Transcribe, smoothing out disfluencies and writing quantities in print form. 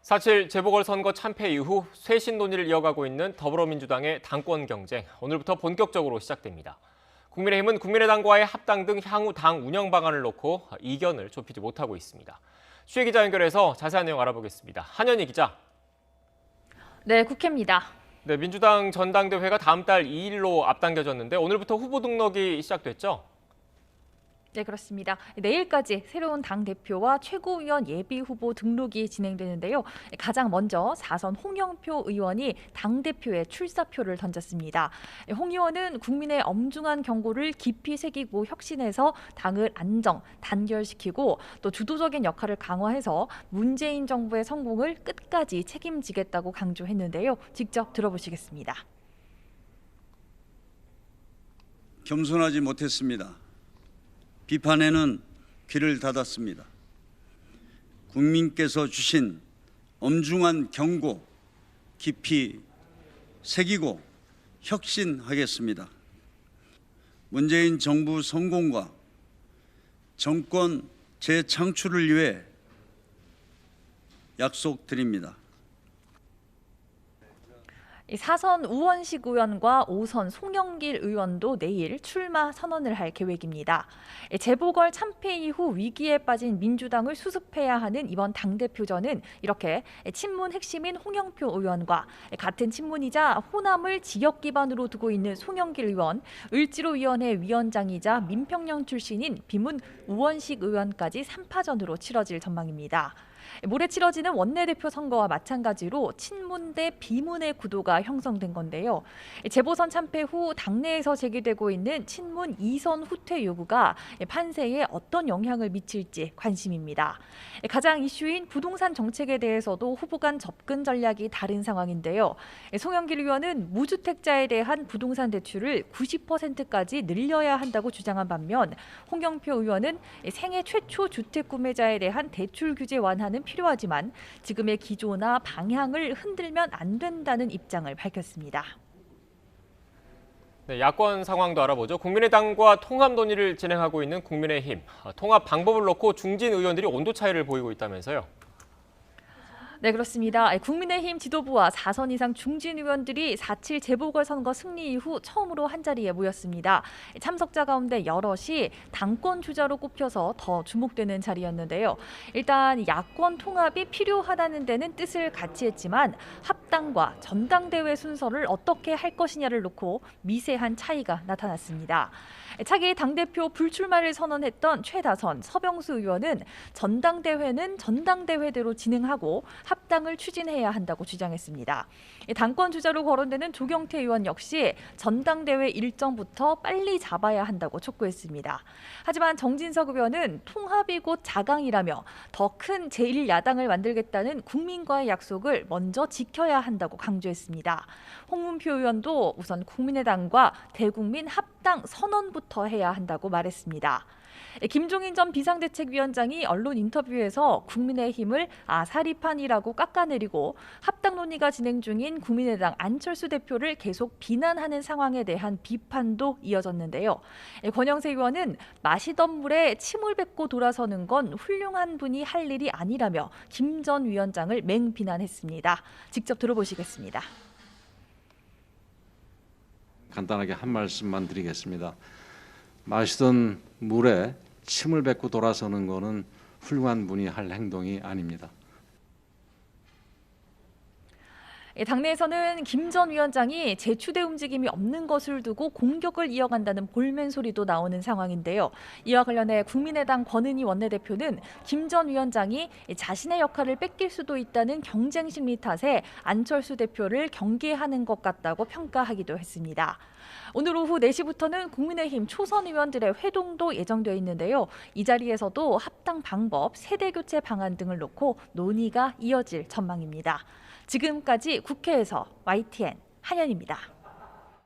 4.7 재보궐선거 참패 이후 쇄신 논의를 이어가고 있는 더불어민주당의 당권 경쟁, 오늘부터 본격적으로 시작됩니다. 국민의힘은 국민의당과의 합당 등 향후 당 운영 방안을 놓고 이견을 좁히지 못하고 있습니다. 취혜 기자 연결해서 자세한 내용 알아보겠습니다. 한현희 기자. 네, 국회입니다. 네, 민주당 전당대회가 다음 달 2일로 앞당겨졌는데 오늘부터 후보 등록이 시작됐죠? 네, 그렇습니다. 내일까지 새로운 당대표와 최고위원 예비후보 등록이 진행되는데요. 가장 먼저 4선 홍영표 의원이 당대표에 출사표를 던졌습니다. 홍 의원은 국민의 엄중한 경고를 깊이 새기고 혁신해서 당을 안정, 단결시키고 또 주도적인 역할을 강화해서 문재인 정부의 성공을 끝까지 책임지겠다고 강조했는데요. 직접 들어보시겠습니다. 겸손하지 못했습니다. 비판에는 귀를 닫았습니다. 국민께서 주신 엄중한 경고 깊이 새기고 혁신하겠습니다. 문재인 정부 성공과 정권 재창출을 위해 약속드립니다. 4선 우원식 의원과 5선 송영길 의원도 내일 출마 선언을 할 계획입니다. 재보궐 참패 이후 위기에 빠진 민주당을 수습해야 하는 이번 당대표전은 이렇게 친문 핵심인 홍영표 의원과 같은 친문이자 호남을 지역 기반으로 두고 있는 송영길 의원, 을지로위원회 위원장이자 민평령 출신인 비문 우원식 의원까지 3파전으로 치러질 전망입니다. 모레 치러지는 원내대표 선거와 마찬가지로 친문 대 비문의 구도가 형성된 건데요. 재보선 참패 후 당내에서 제기되고 있는 친문 2선 후퇴 요구가 판세에 어떤 영향을 미칠지 관심입니다. 가장 이슈인 부동산 정책에 대해서도 후보 간 접근 전략이 다른 상황인데요. 송영길 의원은 무주택자에 대한 부동산 대출을 90%까지 늘려야 한다고 주장한 반면 홍영표 의원은 생애 최초 주택 구매자에 대한 대출 규제 완화는 필요하지만 지금의 기조나 방향을 흔들면 안 된다는 입장을 밝혔습니다. 네, 야권 상황도 알아보죠. 국민의당과 통합 논의를 진행하고 있는 국민의힘. 통합 방법을 놓고 중진 의원들이 온도 차이를 보이고 있다면서요. 네, 그렇습니다. 국민의힘 지도부와 4선 이상 중진 의원들이 4.7 재보궐선거 승리 이후 처음으로 한자리에 모였습니다. 참석자 가운데 여럿이 당권 주자로 꼽혀서 더 주목되는 자리였는데요. 일단 야권 통합이 필요하다는 데는 뜻을 같이 했지만 합당과 전당대회 순서를 어떻게 할 것이냐를 놓고 미세한 차이가 나타났습니다. 차기 당대표 불출마를 선언했던 최다선, 서병수 의원은 전당대회는 전당대회대로 진행하고 합당을 추진해야 한다고 주장했습니다. 당권 주자로 거론되는 조경태 의원 역시 전당대회 일정부터 빨리 잡아야 한다고 촉구했습니다. 하지만 정진석 의원은 통합이 곧 자강이라며 더 큰 제1야당을 만들겠다는 국민과의 약속을 먼저 지켜야 한다고 강조했습니다. 홍문표 의원도 우선 국민의당과 대국민 합당 선언부터 해야 한다고 말했습니다. 김종인 전 비상대책위원장이 언론 인터뷰에서 국민의힘을 아사리판이라고 깎아내리고 합당 논의가 진행 중인 국민의당 안철수 대표를 계속 비난하는 상황에 대한 비판도 이어졌는데요. 권영세 의원은 마시던 물에 침을 뱉고 돌아서는 건 훌륭한 분이 할 일이 아니라며 김 전 위원장을 맹비난했습니다. 직접 들어보시겠습니다. 간단하게 한 말씀만 드리겠습니다. 마시던 물에 침을 뱉고 돌아서는 것은 훌륭한 분이 할 행동이 아닙니다. 당내에서는 김 전 위원장이 재추대 움직임이 없는 것을 두고 공격을 이어간다는 볼멘 소리도 나오는 상황인데요. 이와 관련해 국민의당 권은희 원내대표는 김 전 위원장이 자신의 역할을 뺏길 수도 있다는 경쟁 심리 탓에 안철수 대표를 경계하는 것 같다고 평가하기도 했습니다. 오늘 오후 4시부터는 국민의힘 초선 의원들의 회동도 예정돼 있는데요. 이 자리에서도 합당 방법, 세대교체 방안 등을 놓고 논의가 이어질 전망입니다. 지금까지 국회에서 YTN 한현입니다.